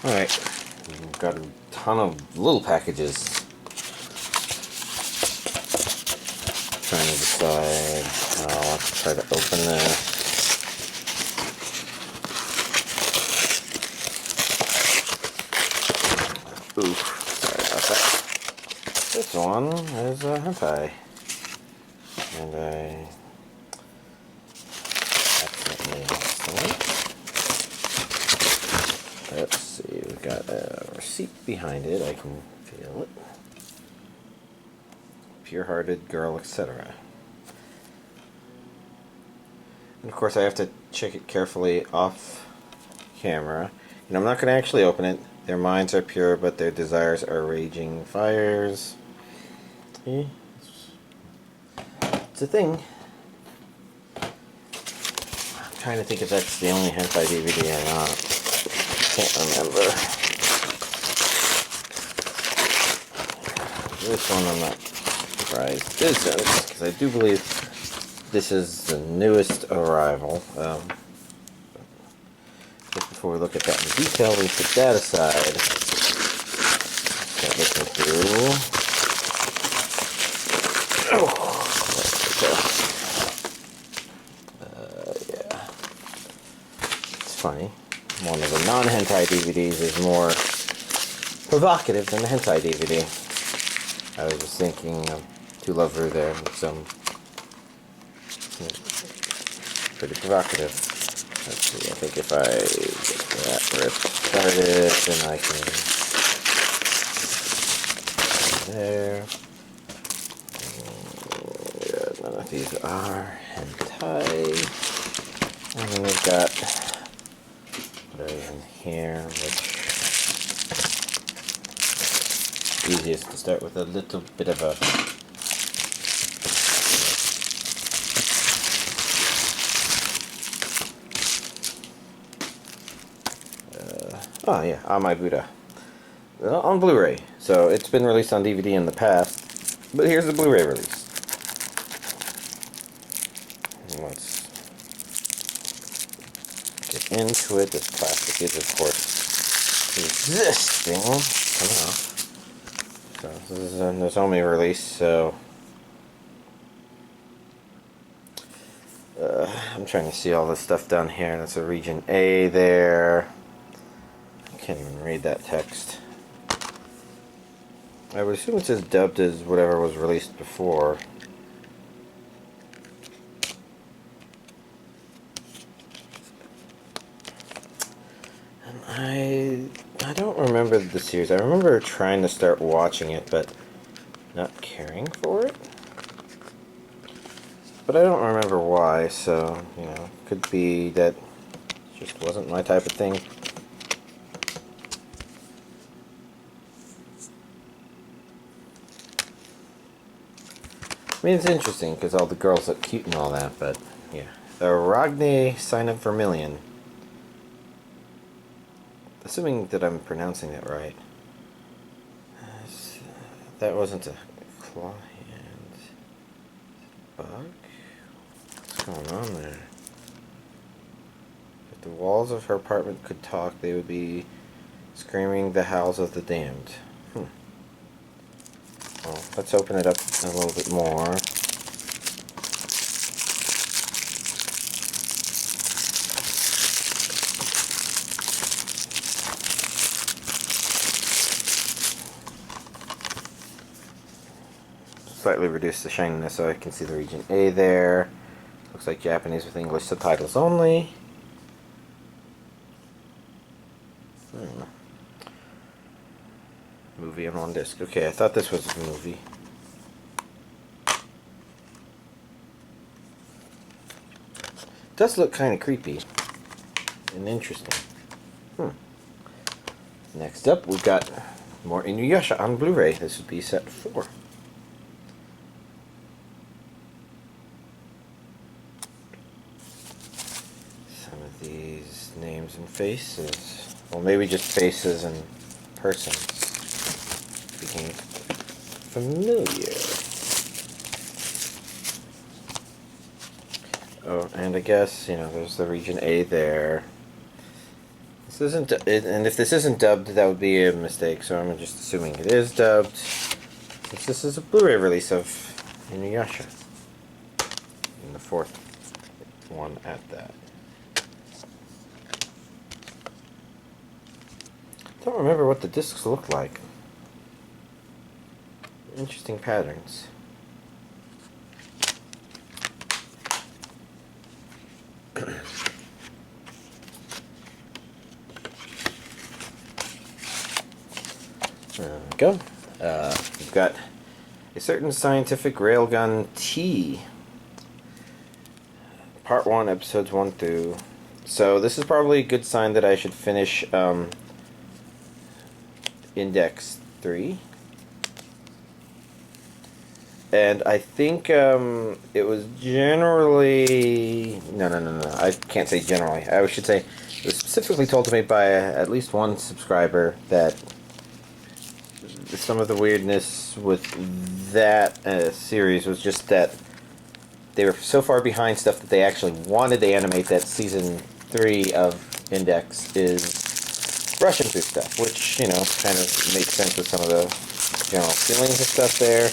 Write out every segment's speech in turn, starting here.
Alright, we've got a ton of little packages. Trying to decide how I want to try to open this. Oof, sorry about that. This one is a Hentai. And I accidentally missed it. Let's see, we've got a receipt behind it, I can feel it. Pure-Herted girl, etc. And of course I have to check it carefully off camera. And I'm not going to actually open it. Their minds are pure, but their desires are raging fires. It's a thing. I'm trying to think if that's the only hentai DVD or not. Can't remember. This one I'm not surprised isn't, because I do believe this is the newest arrival. Just before we look at that in detail, we put that aside. Start looking through. Oh, yeah. It's funny. One of the non-hentai DVDs is more provocative than the hentai DVD. I was just thinking of To Love Ru there, some pretty provocative. Let's see, I think if I get that started, then I can there. Yeah, none of these are hentai. And then we've got what is in here, which easiest to start with a little bit of a oh yeah, on my Buddha. On Blu-ray. So it's been released on DVD in the past, but here's the Blu-ray release. Let's get into it. This plastic is, of course, existing. Coming off. So this is a Nozomi release, so I'm trying to see all this stuff down here. That's a region A there. I can't even read that text. I would assume it's as dubbed as whatever was released before. And I don't remember the series. I remember trying to start watching it, but not caring for it. But I don't remember why, so, you know, could be that it just wasn't my type of thing. I mean, it's interesting because all the girls look cute and all that, but yeah. Aragne Blu-ray. Assuming that I'm pronouncing that right. That wasn't a claw hand. Bug? What's going on there? If the walls of her apartment could talk, they would be screaming the howls of the damned. Well, let's open it up a little bit more. Slightly reduce the shininess so I can see the region A there. Looks like Japanese with English subtitles only. Movie on one disc. Okay, I thought this was a movie. It does look kind of creepy and interesting. Next up, we've got more InuYasha on Blu-ray. This would be set 4. Some of these names and faces. Well, maybe just faces and persons. Became familiar. Oh, and I guess, you know, there's the region A there. This isn't, and if this isn't dubbed, that would be a mistake, so I'm just assuming it is dubbed, since this is a Blu-ray release of InuYasha. And the fourth one at that. Don't remember what the discs look like. Interesting patterns. There we go. We've got a certain scientific railgun T. Part 1, episodes 1 through. So this is probably a good sign that I should finish Index 3. And I think it was generally... No. I can't say generally. I should say it was specifically told to me by at least one subscriber that some of the weirdness with that series was just that they were so far behind stuff that they actually wanted to animate that season 3 of Index is rushing through stuff, which, you know, kind of makes sense with some of the general feelings and stuff there.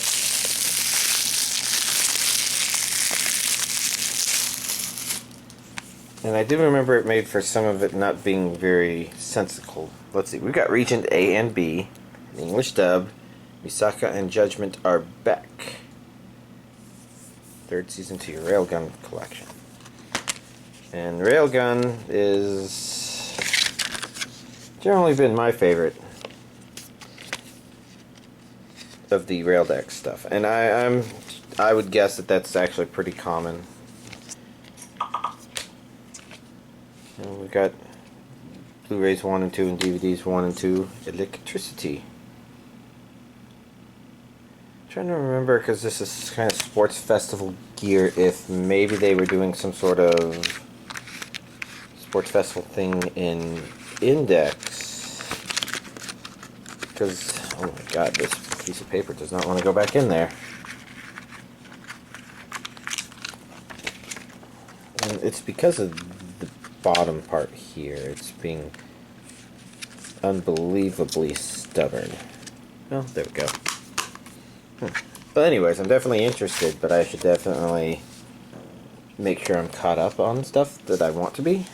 And I do remember it made for some of it not being very sensical. Let's see, we've got Regent A and B, an English dub. Misaka and Judgment are back. Third season to your Railgun collection. And Railgun is generally been my favorite of the Raildex stuff. And I would guess that that's actually pretty common. And we've got Blu-rays 1 and 2 and DVDs 1 and 2. Electricity. I'm trying to remember, because this is kind of sports festival gear, if maybe they were doing some sort of sports festival thing in Index. Because, oh my god, this piece of paper does not want to go back in there. And it's because of the bottom part here. It's being unbelievably stubborn. Well, there we go. But anyways, I'm definitely interested, but I should definitely make sure I'm caught up on stuff that I want to be.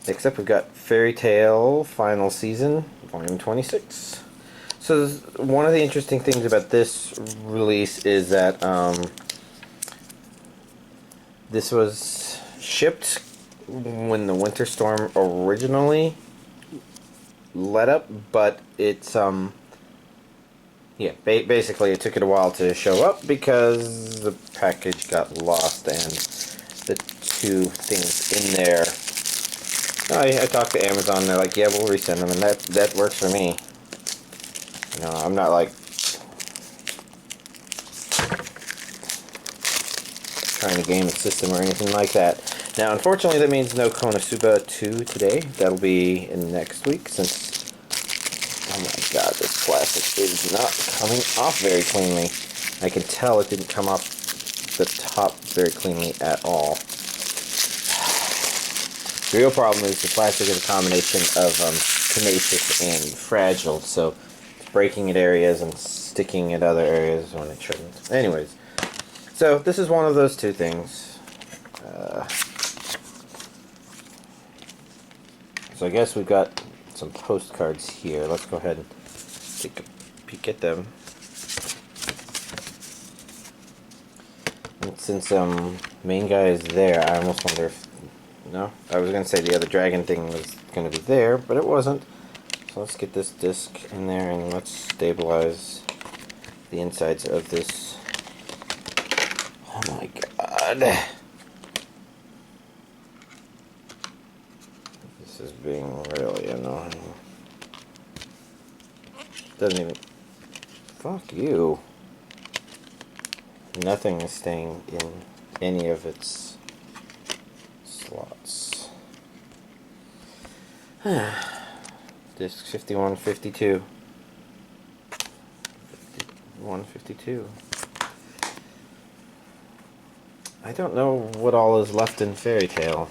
Next up, we've got Fairy Tail Final Season, Volume 26. So one of the interesting things about this release is that this was shipped when the winter storm originally let up, but it's yeah, basically it took it a while to show up because the package got lost and the two things in there. I talked to Amazon, they're like, yeah, we'll resend them, and that works for me. You know, I'm not like trying to game the system or anything like that. Now, unfortunately, that means no Konosuba 2 today. That'll be in next week, since, oh my god, this plastic is not coming off very cleanly. I can tell it didn't come off the top very cleanly at all. The real problem is the plastic is a combination of tenacious and fragile, so it's breaking at areas and sticking at other areas when it shouldn't. Anyways, so this is one of those two things. So I guess we've got some postcards here. Let's go ahead and take a peek at them. And since main guy is there, I almost wonder if... No? I was going to say the other dragon thing was going to be there, but it wasn't. So let's get this disc in there and let's stabilize the insides of this. Oh my god. This is being really annoying. Doesn't even... Fuck you. Nothing is staying in any of its slots. Disc 5152. 5152. I don't know what all is left in Fairy Tail.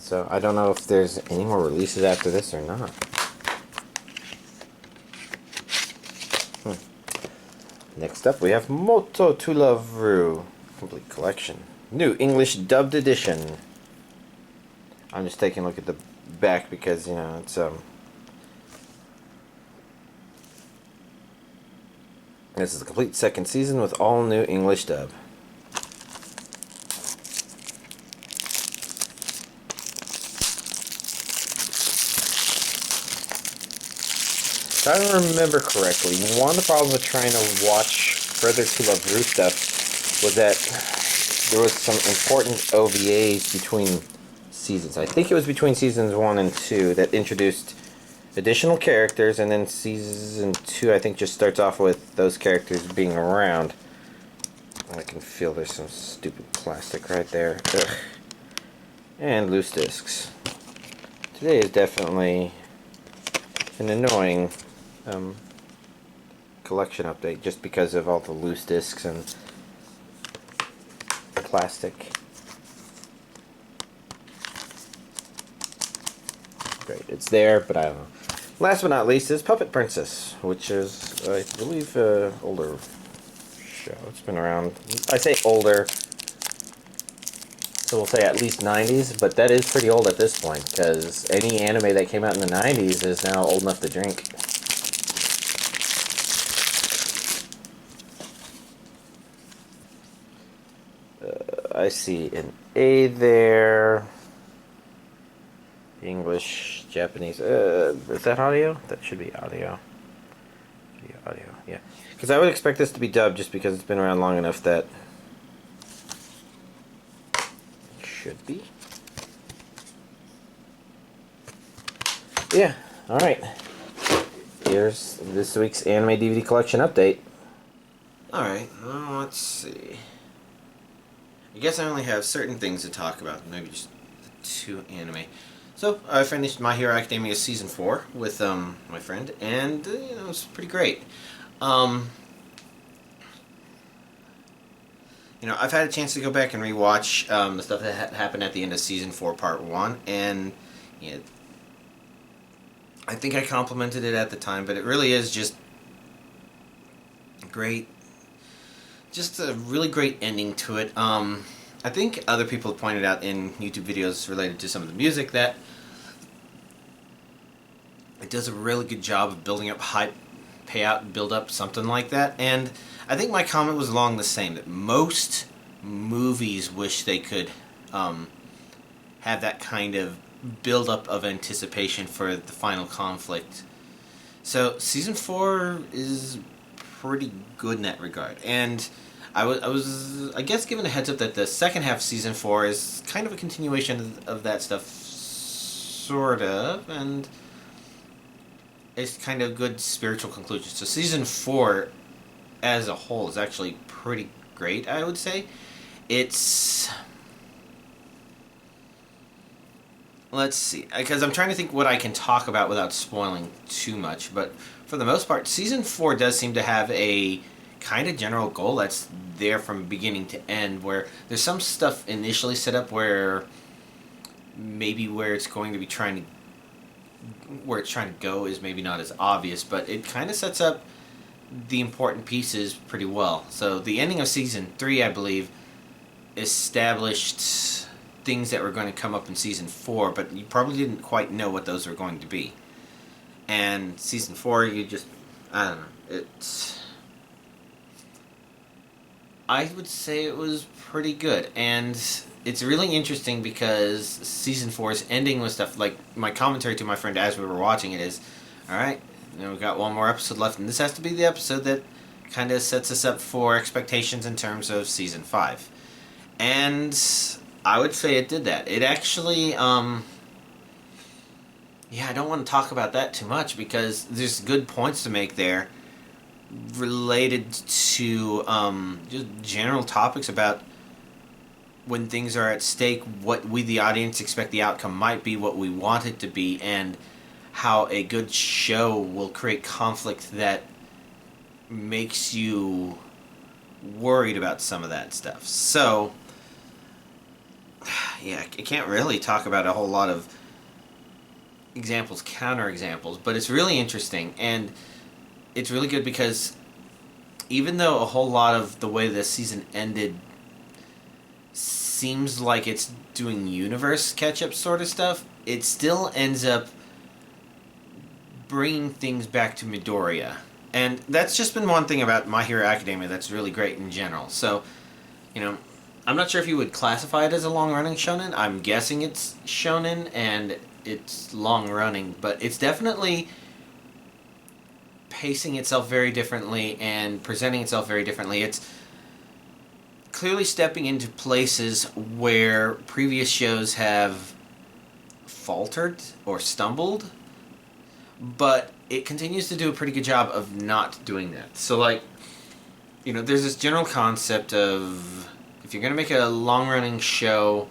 So I don't know if there's any more releases after this or not. Next up, we have Moto to Love-ru Complete Collection. New English Dubbed Edition. I'm just taking a look at the back because, you know, it's, this is the complete second season with all new English dub. If I remember correctly, one of the problems with trying to watch further To Love-ru stuff was that there was some important OVAs between seasons. I think it was between seasons 1 and 2 that introduced additional characters, and then season 2 I think just starts off with those characters being around. I can feel there's some stupid plastic right there. Ugh. And loose discs. Today is definitely an annoying collection update just because of all the loose discs and plastic. Great, it's there, but I don't know. Last but not least is Puppet Princess, which is, I believe, an older show. It's been around, I say older, so we'll say at least 90s, but that is pretty old at this point, because any anime that came out in the 90s is now old enough to drink. I see an A there. English, Japanese. Is that audio? That should be audio. Audio, yeah. Because I would expect this to be dubbed just because it's been around long enough that it should be. Yeah, alright. Here's this week's anime DVD collection update. Alright, well, let's see. I guess I only have certain things to talk about, maybe just the 2 anime. So, I finished My Hero Academia Season 4 with my friend, and, you know, it was pretty great. You know, I've had a chance to go back and rewatch the stuff that happened at the end of Season 4 Part 1, and, you know, I think I complimented it at the time, but it really is just great. Just a really great ending to it. I think other people have pointed out in YouTube videos related to some of the music that it does a really good job of building up hype, payout, build up, something like that. And I think my comment was along the same, that most movies wish they could have that kind of build up of anticipation for the final conflict. So Season 4 is pretty good in that regard. And I was, I guess, given a heads up that the second half of Season 4 is kind of a continuation of that stuff, sort of, and it's kind of good spiritual conclusion. So Season 4 as a whole is actually pretty great, I would say. It's... Let's see, because I'm trying to think what I can talk about without spoiling too much, but for the most part, Season 4 does seem to have a kind of general goal that's there from beginning to end, where there's some stuff initially set up where maybe where it's going to be trying to go is maybe not as obvious, but it kind of sets up the important pieces pretty well. So the ending of Season 3, I believe, established things that were going to come up in Season 4, but you probably didn't quite know what those were going to be. And Season 4, you just, I don't know, it's... I would say it was pretty good, and it's really interesting because Season 4's ending with stuff, like my commentary to my friend as we were watching it is, alright, you know, we've got one more episode left, and this has to be the episode that kind of sets us up for expectations in terms of Season 5. And I would say it did that. It actually, yeah, I don't want to talk about that too much because there's good points to make there related to just general topics about when things are at stake, what we the audience expect the outcome might be, what we want it to be, and how a good show will create conflict that makes you worried about some of that stuff. So yeah, I can't really talk about a whole lot of examples, counter examples, but it's really interesting, and it's really good because even though a whole lot of the way this season ended seems like it's doing universe catch-up sort of stuff, it still ends up bringing things back to Midoriya. And that's just been one thing about My Hero Academia that's really great in general. So, you know, I'm not sure if you would classify it as a long-running shonen. I'm guessing it's shonen and it's long-running, but it's definitely pacing itself very differently and presenting itself very differently. It's clearly stepping into places where previous shows have faltered or stumbled, but it continues to do a pretty good job of not doing that. So, like, you know, there's this general concept of, if you're going to make a long-running show,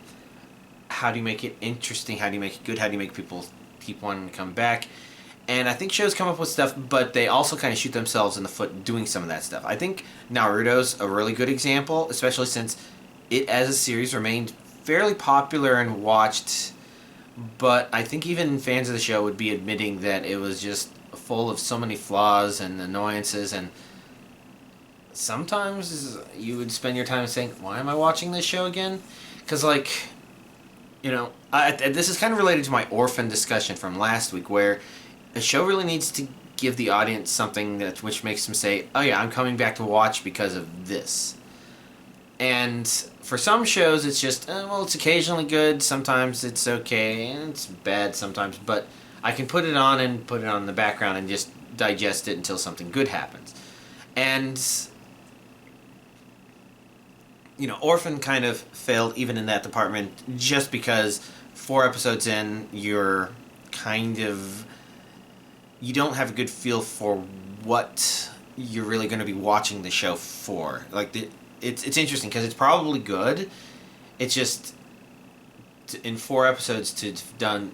how do you make it interesting? How do you make it good? How do you make people keep wanting to come back? And I think shows come up with stuff, but they also kind of shoot themselves in the foot doing some of that stuff. I think Naruto's a really good example, especially since it as a series remained fairly popular and watched, but I think even fans of the show would be admitting that it was just full of so many flaws and annoyances, and sometimes you would spend your time saying, why am I watching this show again? Because, like, you know, this is kind of related to my Orphan discussion from last week, where a show really needs to give the audience something which makes them say, oh yeah, I'm coming back to watch because of this. And for some shows, it's just, well, it's occasionally good, sometimes it's okay, and it's bad sometimes, but I can put it on and put it on in the background and just digest it until something good happens. And, you know, Orphan kind of failed even in that department just because 4 episodes in, you're kind of, you don't have a good feel for what you're really going to be watching the show for. Like, it's interesting because it's probably good. It's just, in 4 episodes to have done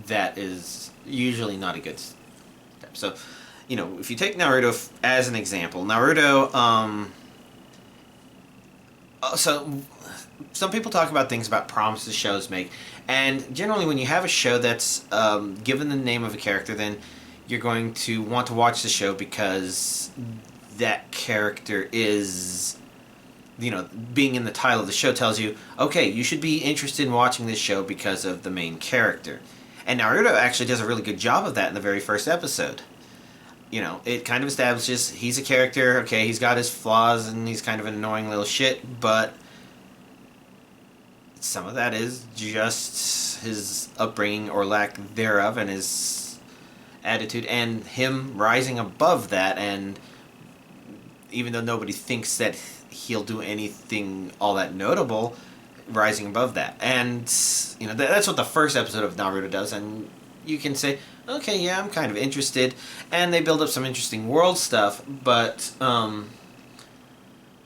that is usually not a good step. So, you know, if you take Naruto as an example, Naruto, so some people talk about things about promises shows make, and generally when you have a show that's given the name of a character, then you're going to want to watch the show because that character is, you know, being in the title of the show tells you, okay, you should be interested in watching this show because of the main character. And Naruto actually does a really good job of that in the very first episode. You know, it kind of establishes he's a character, okay, he's got his flaws and he's kind of an annoying little shit, but some of that is just his upbringing or lack thereof and his attitude, and him rising above that, and even though nobody thinks that he'll do anything all that notable, rising above that. And, you know, that's what the first episode of Naruto does, and you can say, okay, yeah, I'm kind of interested, and they build up some interesting world stuff, but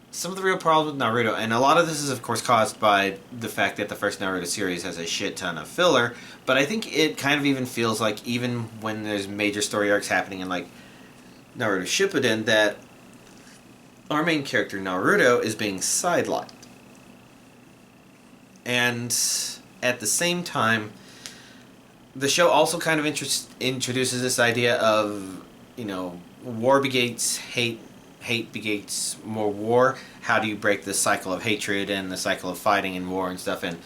some of the real problems with Naruto, and a lot of this is of course caused by the fact that the first Naruto series has a shit ton of filler, but I think it kind of even feels like, even when there's major story arcs happening in like Naruto Shippuden, that our main character Naruto is being sidelined. And at the same time, the show also kind of introduces this idea of, you know, war begets hate, hate begets more war. How do you break the cycle of hatred and the cycle of fighting and war and stuff? And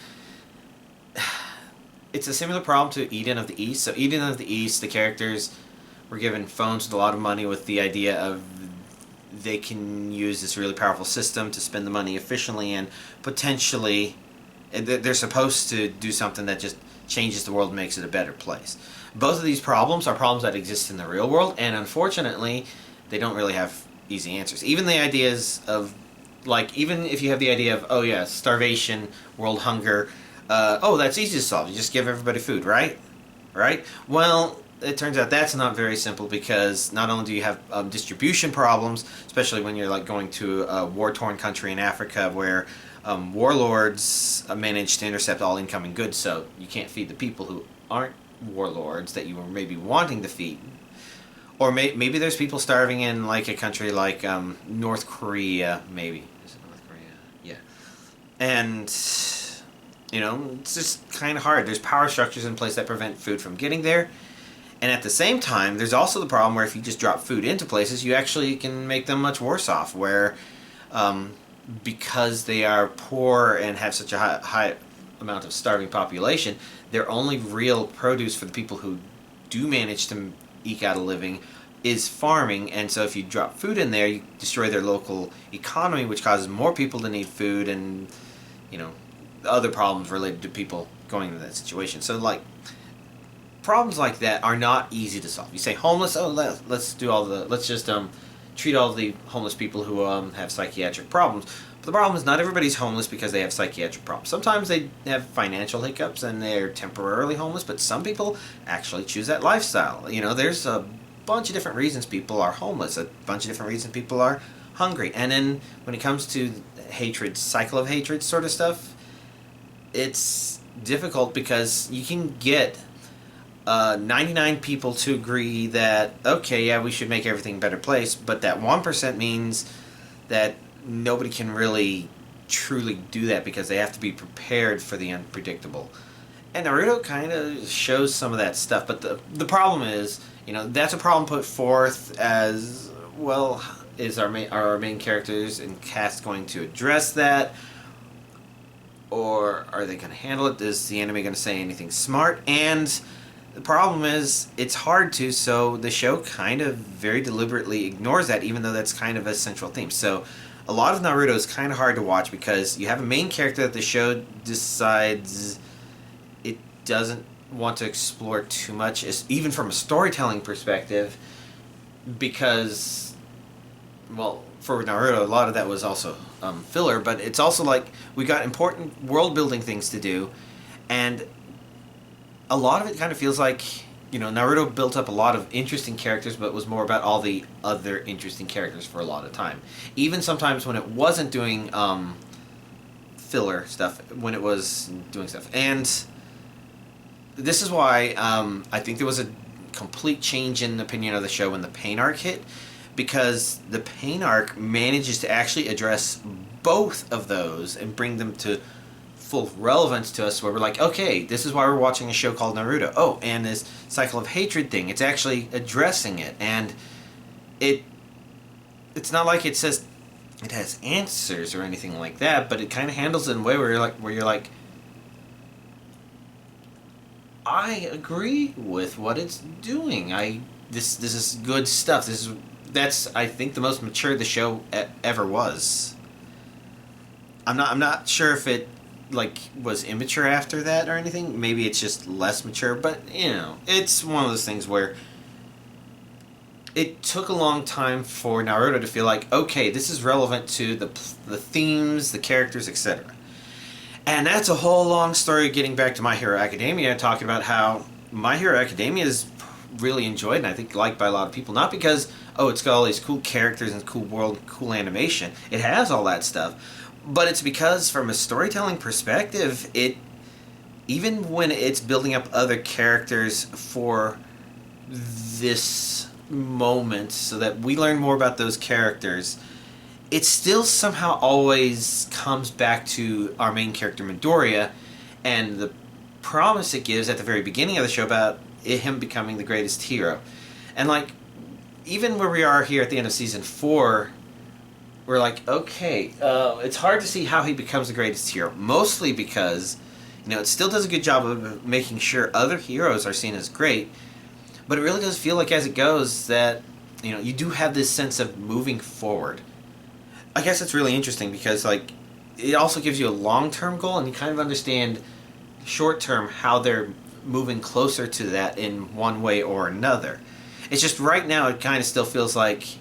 it's a similar problem to Eden of the East. So Eden of the East, the characters were given phones with a lot of money with the idea of they can use this really powerful system to spend the money efficiently, and potentially they're supposed to do something that just changes the world and makes it a better place. Both of these problems are problems that exist in the real world, and unfortunately, they don't really have easy answers. Even the ideas of, like, even if you have the idea of, oh yeah, starvation, world hunger, oh, that's easy to solve. You just give everybody food, right? Right? Well, it turns out that's not very simple, because not only do you have distribution problems, especially when you're like going to a war-torn country in Africa where warlords manage to intercept all incoming goods, so you can't feed the people who aren't warlords that you were maybe wanting to feed. Or maybe there's people starving in like a country like North Korea, maybe. Is it North Korea? Yeah. And You know, it's just kind of hard. There's power structures in place that prevent food from getting there. And at the same time, there's also the problem where if you just drop food into places, you actually can make them much worse off, where because they are poor and have such a high amount of starving population, their only real produce for the people who do manage to eke out a living is farming. And so if you drop food in there, you destroy their local economy, which causes more people to need food, and, you know, other problems related to people going into that situation. So, like, problems like that are not easy to solve. You say homeless, oh, let's just treat all the homeless people who have psychiatric problems. But the problem is not everybody's homeless because they have psychiatric problems. Sometimes they have financial hiccups and they're temporarily homeless, but some people actually choose that lifestyle. You know, there's a bunch of different reasons people are homeless, a bunch of different reasons people are hungry. And then when it comes to hatred, cycle of hatred sort of stuff, it's difficult because you can get 99 people to agree that, okay, yeah, we should make everything a better place, but that 1% means that nobody can really truly do that because they have to be prepared for the unpredictable. And Naruto kind of shows some of that stuff, but the problem is, you know, that's a problem put forth as, well, are our main characters and cast going to address that? Or are they going to handle it? Is the anime going to say anything smart? And the problem is, it's hard to, so the show kind of very deliberately ignores that, even though that's kind of a central theme. So a lot of Naruto is kind of hard to watch because you have a main character that the show decides it doesn't want to explore too much, even from a storytelling perspective, because, well, for Naruto, a lot of that was also filler, but it's also like we got important world-building things to do, and a lot of it kind of feels like, you know, Naruto built up a lot of interesting characters, but it was more about all the other interesting characters for a lot of time. Even sometimes when it wasn't doing filler stuff, when it was doing stuff. And this is why I think there was a complete change in opinion of the show when the Pain arc hit, because the Pain arc manages to actually address both of those and bring them to full relevance to us, where we're like, okay, this is why we're watching a show called Naruto. Oh, and this cycle of hatred thing, it's actually addressing it, and it's not like it says it has answers or anything like that, but it kind of handles it in a way where you're like, I agree with what it's doing. This is good stuff. That's I think the most mature the show ever was. I'm not sure if it like was immature after that or anything. Maybe it's just less mature, but you know, it's one of those things where it took a long time for Naruto to feel like, okay, this is relevant to the themes, the characters, etc. And that's a whole long story getting back to My Hero Academia, talking about how My Hero Academia is really enjoyed and I think liked by a lot of people, not because, oh, it's got all these cool characters and cool world, cool animation. It has all that stuff. But it's because, from a storytelling perspective, even when it's building up other characters for this moment so that we learn more about those characters, it still somehow always comes back to our main character, Midoriya, and the promise it gives at the very beginning of the show about him becoming the greatest hero. And, like, even where we are here at the end of Season 4, we're like, okay, it's hard to see how he becomes the greatest hero. Mostly because, you know, it still does a good job of making sure other heroes are seen as great, but it really does feel like as it goes that, you know, you do have this sense of moving forward. I guess it's really interesting because, like, it also gives you a long-term goal and you kind of understand short-term how they're moving closer to that in one way or another. It's just right now it kind of still feels like,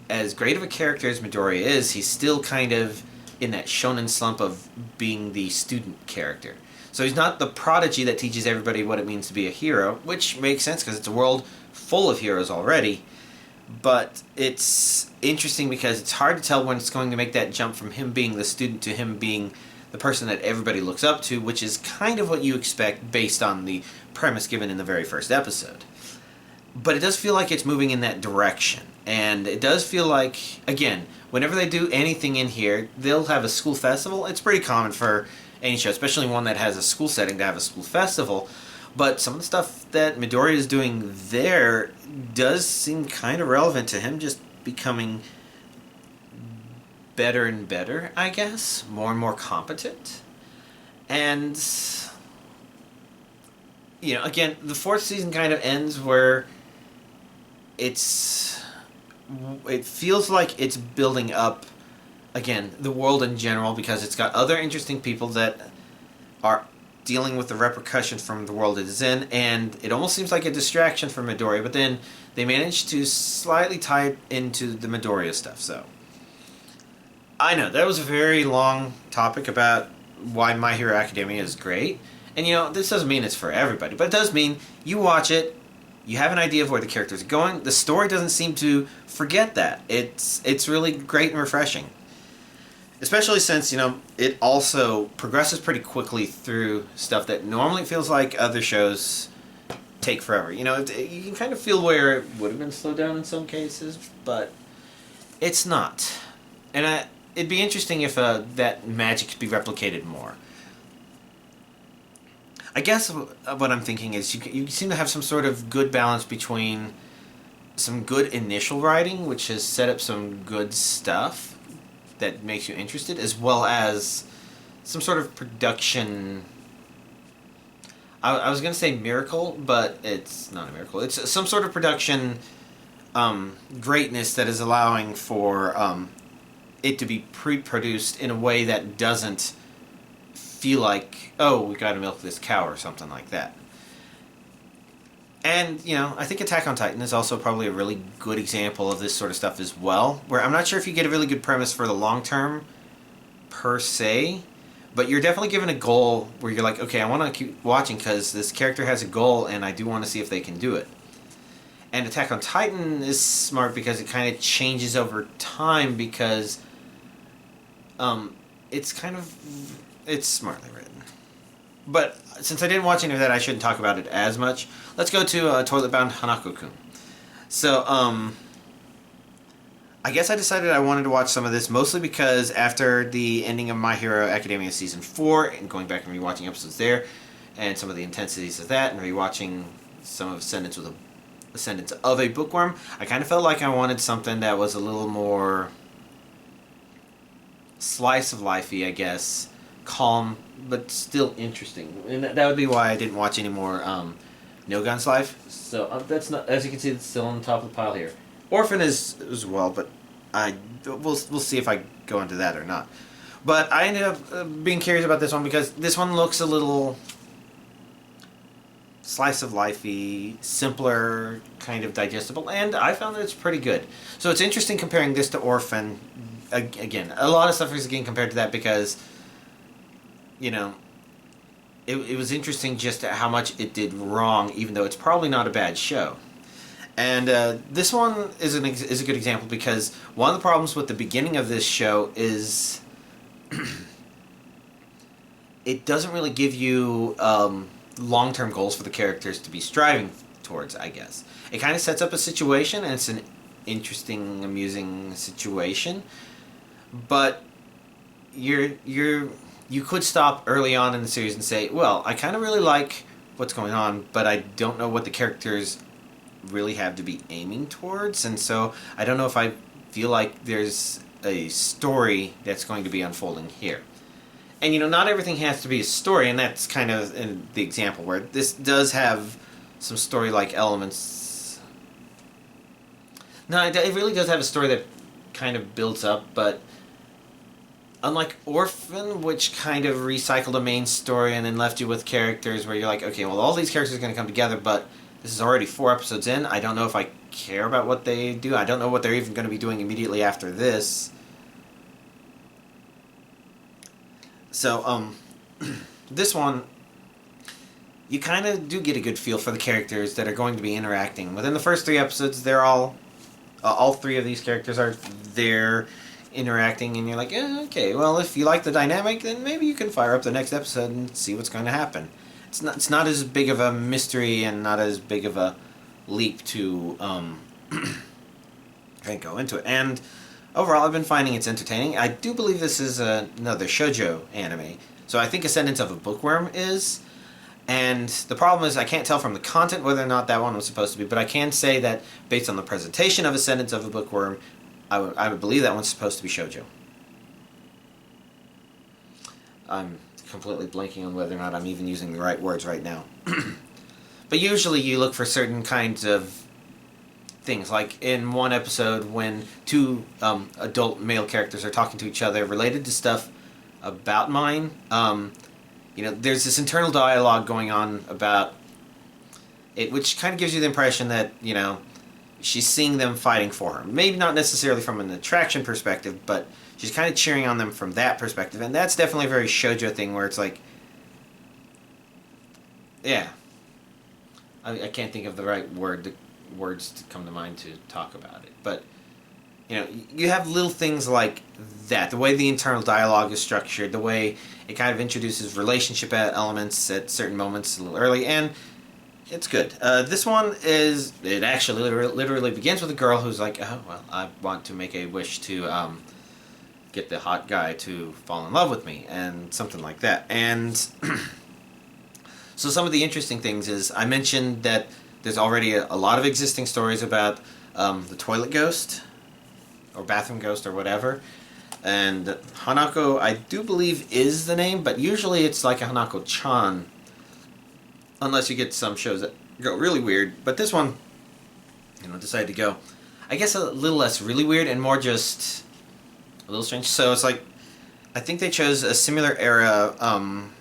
as great of a character as Midoriya is, he's still kind of in that shonen slump of being the student character. So he's not the prodigy that teaches everybody what it means to be a hero, which makes sense because it's a world full of heroes already. But it's interesting because it's hard to tell when it's going to make that jump from him being the student to him being the person that everybody looks up to, which is kind of what you expect based on the premise given in the very first episode. But it does feel like it's moving in that direction. And it does feel like, again, whenever they do anything in here, they'll have a school festival. It's pretty common for any show, especially one that has a school setting, to have a school festival. But some of the stuff that Midori is doing there does seem kind of relevant to him just becoming better and better, I guess. More and more competent. And, you know, again, the 4th season kind of ends where it feels like it's building up, again, the world in general, because it's got other interesting people that are dealing with the repercussions from the world it is in, and it almost seems like a distraction for Midoriya, but then they managed to slightly tie it into the Midoriya stuff, so. I know, that was a very long topic about why My Hero Academia is great, and you know, this doesn't mean it's for everybody, but it does mean you watch it, you have an idea of where the characters are going, the story doesn't seem to forget that. It's really great and refreshing. Especially since, you know, it also progresses pretty quickly through stuff that normally feels like other shows take forever. You know, you can kind of feel where it would have been slowed down in some cases, but it's not. And it'd be interesting if that magic could be replicated more. I guess what I'm thinking is you seem to have some sort of good balance between some good initial writing, which has set up some good stuff that makes you interested, as well as some sort of production. I was going to say miracle, but it's not a miracle. It's some sort of production greatness that is allowing for it to be pre-produced in a way that doesn't feel like, oh, we got to milk this cow or something like that. And, you know, I think Attack on Titan is also probably a really good example of this sort of stuff as well, where I'm not sure if you get a really good premise for the long term, per se, but you're definitely given a goal where you're like, okay, I want to keep watching because this character has a goal and I do want to see if they can do it. And Attack on Titan is smart because it kind of changes over time because it's smartly written. But since I didn't watch any of that, I shouldn't talk about it as much. Let's go to Toilet Bound Hanako-kun. So, I guess I decided I wanted to watch some of this, mostly because after the ending of My Hero Academia Season 4, and going back and rewatching episodes there, and some of the intensities of that, and rewatching some of Ascendance of a Bookworm, I kind of felt like I wanted something that was a little more slice of lifey, I guess, calm, but still interesting. And that would be why I didn't watch any more No Gun's Life. So that's not, as you can see, it's still on the top of the pile here. Orphan is as well, but we'll see if I go into that or not. But I ended up being curious about this one because this one looks a little slice of lifey, simpler, kind of digestible, and I found that it's pretty good. So it's interesting comparing this to Orphan. Again, a lot of stuff is getting compared to that because, you know, it was interesting just how much it did wrong, even though it's probably not a bad show. And this one is a good example because one of the problems with the beginning of this show is it doesn't really give you long-term goals for the characters to be striving towards, I guess. It kind of sets up a situation, and it's an interesting, amusing situation, but you could stop early on in the series and say, well, I kind of really like what's going on, but I don't know what the characters really have to be aiming towards, and so I don't know if I feel like there's a story that's going to be unfolding here. And, you know, not everything has to be a story, and that's kind of the example where this does have some story-like elements. No, it really does have a story that kind of builds up, but unlike Orphan, which kind of recycled a main story and then left you with characters where you're like, okay, well, all these characters are going to come together, but this is already 4 episodes in. I don't know if I care about what they do. I don't know what they're even going to be doing immediately after this. So, this one, you kind of do get a good feel for the characters that are going to be interacting. Within the first 3 episodes, they're all 3 of these characters are there interacting, and you're like, okay, well, if you like the dynamic, then maybe you can fire up the next episode and see what's going to happen. It's not as big of a mystery and not as big of a leap to go into it. And overall, I've been finding it's entertaining. I do believe this is another shoujo anime, So I think Ascendance of a Bookworm is. And the problem is I can't tell from the content whether or not that one was supposed to be, but I can say that based on the presentation of Ascendance of a Bookworm, I would believe that one's supposed to be shoujo. I'm completely blanking on whether or not I'm even using the right words right now. But usually you look for certain kinds of things, like in one episode when two adult male characters are talking to each other related to stuff about mine. You know, there's this internal dialogue going on about it, which kind of gives you the impression that, you know, she's seeing them fighting for her. Maybe not necessarily from an attraction perspective, but she's kind of cheering on them from that perspective. And that's definitely a very shoujo thing where it's like, yeah. I can't think of the right words to come to mind to talk about it. But, you know, you have little things like that. The way the internal dialogue is structured, the way it kind of introduces relationship elements at certain moments a little early, and it's good. This one is, it actually literally begins with a girl who's like, oh, well, I want to make a wish to get the hot guy to fall in love with me, and something like that. And so some of the interesting things is, I mentioned that there's already a lot of existing stories about the toilet ghost, or bathroom ghost, or whatever. And Hanako, I do believe, is the name, but usually it's like a Hanako-chan, unless you get some shows that go really weird. But this one, you know, decided to go, I guess, a little less really weird and more just a little strange. So it's like, I think they chose a similar era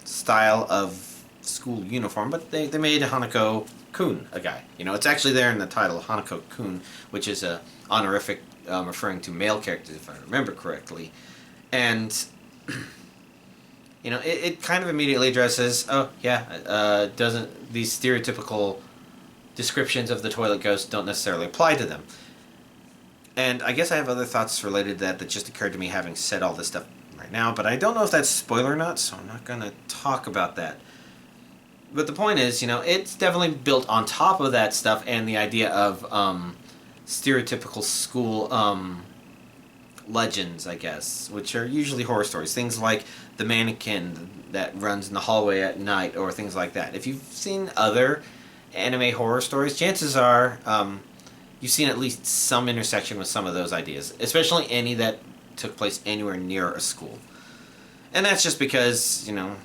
style of school uniform, but they made Hanako-kun a guy. You know, it's actually there in the title, Hanako-kun, which is a honorific referring to male characters, if I remember correctly. And, you know, it kind of immediately addresses, oh, yeah, doesn't, these stereotypical descriptions of the toilet ghost don't necessarily apply to them. And I guess I have other thoughts related to that just occurred to me having said all this stuff right now, but I don't know if that's spoiler or not, so I'm not going to talk about that. But the point is, you know, it's definitely built on top of that stuff and the idea of stereotypical school legends, I guess, which are usually horror stories. Things like the mannequin that runs in the hallway at night, or things like that. If you've seen other anime horror stories, chances are you've seen at least some intersection with some of those ideas, especially any that took place anywhere near a school. And that's just because, you know,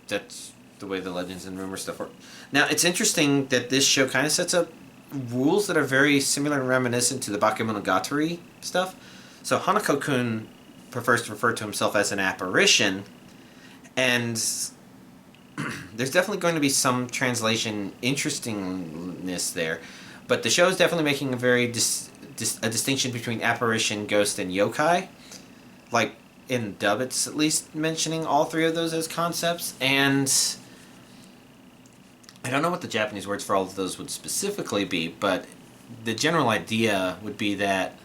that's the way the legends and rumor stuff work. Now, it's interesting that this show kind of sets up rules that are very similar and reminiscent to the Bakemonogatari stuff. So Hanako-kun prefers to refer to himself as an apparition, and there's definitely going to be some translation interestingness there, but the show is definitely making a very a distinction between apparition, ghost, and yokai. Like, in dub, it's at least mentioning all three of those as concepts, and I don't know what the Japanese words for all of those would specifically be, but the general idea would be that,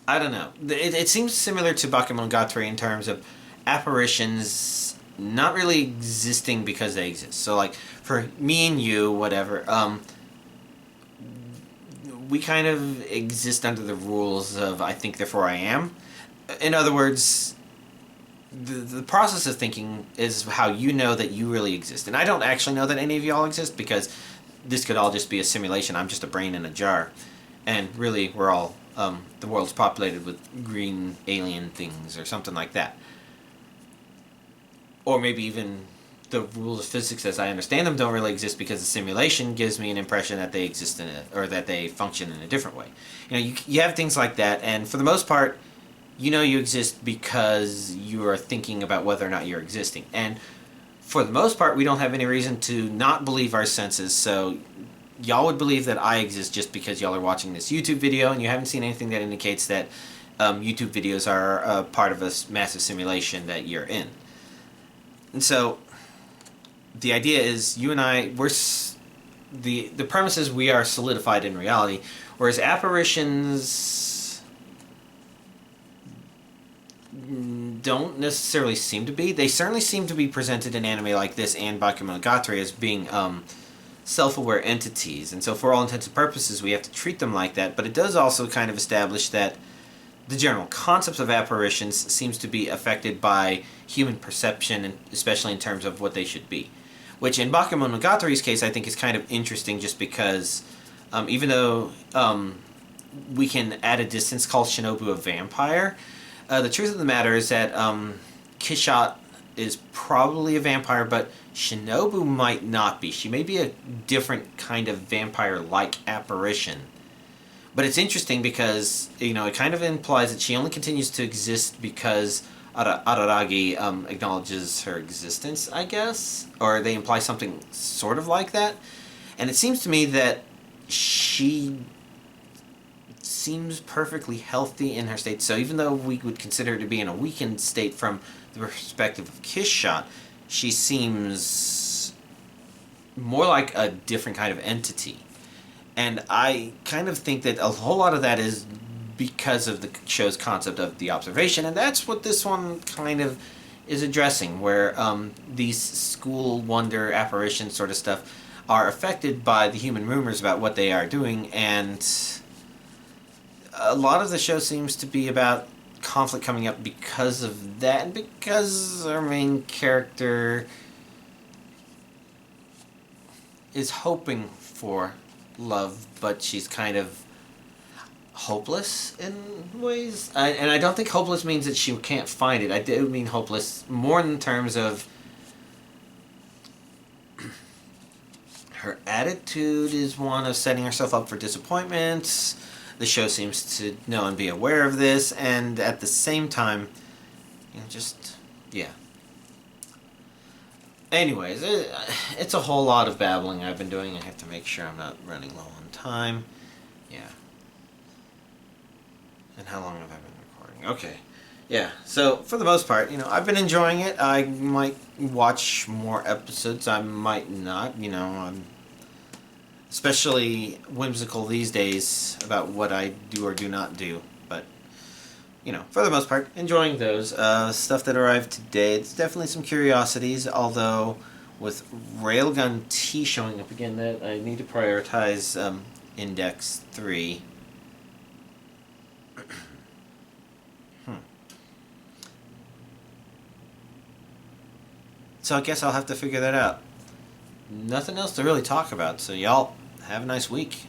I don't know, it seems similar to Bakemonogatari in terms of apparitions not really existing because they exist. So, like, for me and you, whatever, we kind of exist under the rules of I think, therefore I am. In other words, the process of thinking is how you know that you really exist. And I don't actually know that any of y'all exist, because this could all just be a simulation. I'm just a brain in a jar. And really, we're all, the world's populated with green alien things or something like that. Or maybe even the rules of physics as I understand them don't really exist, because the simulation gives me an impression that they exist in or that they function in a different way. You know, you have things like that, and for the most part, you know you exist because you are thinking about whether or not you're existing. And for the most part, we don't have any reason to not believe our senses, so y'all would believe that I exist just because y'all are watching this YouTube video, and you haven't seen anything that indicates that YouTube videos are a part of a massive simulation that you're in. And so, the idea is, you and I, the premise is we are solidified in reality, whereas apparitions don't necessarily seem to be. They certainly seem to be presented in anime like this and Bakemonogatari as being self-aware entities, and so for all intents and purposes we have to treat them like that, but it does also kind of establish that the general concepts of apparitions seems to be affected by human perception, and especially in terms of what they should be. Which in Bakemonogatari's case I think is kind of interesting, just because even though we can at a distance call Shinobu a vampire, the truth of the matter is that Kishat is probably a vampire, but Shinobu might not be. She may be a different kind of vampire-like apparition. But it's interesting because, you know, it kind of implies that she only continues to exist because Araragi acknowledges her existence, I guess? Or they imply something sort of like that. And it seems to me that she seems perfectly healthy in her state. So even though we would consider her to be in a weakened state from the perspective of Kishat, she seems more like a different kind of entity. And I kind of think that a whole lot of that is because of the show's concept of the observation, and that's what this one kind of is addressing, where these school wonder apparition sort of stuff are affected by the human rumors about what they are doing, and a lot of the show seems to be about conflict coming up because of that, and because our main character is hoping for love, but she's kind of hopeless in ways. And I don't think hopeless means that she can't find it. I do mean hopeless more in terms of her attitude is one of setting herself up for disappointments. The show seems to know and be aware of this, and at the same time, you know, just, yeah. Anyways, it's a whole lot of babbling I've been doing. I have to make sure I'm not running low on time. Yeah. And how long have I been recording? Okay. Yeah, so for the most part, you know, I've been enjoying it. I might watch more episodes. I might not, you know. I'm especially whimsical these days about what I do or do not do. But, you know, for the most part, enjoying those. Stuff that arrived today, it's definitely some curiosities, although with Railgun T showing up again, that I need to prioritize Index 3. So I guess I'll have to figure that out. Nothing else to really talk about, so y'all have a nice week.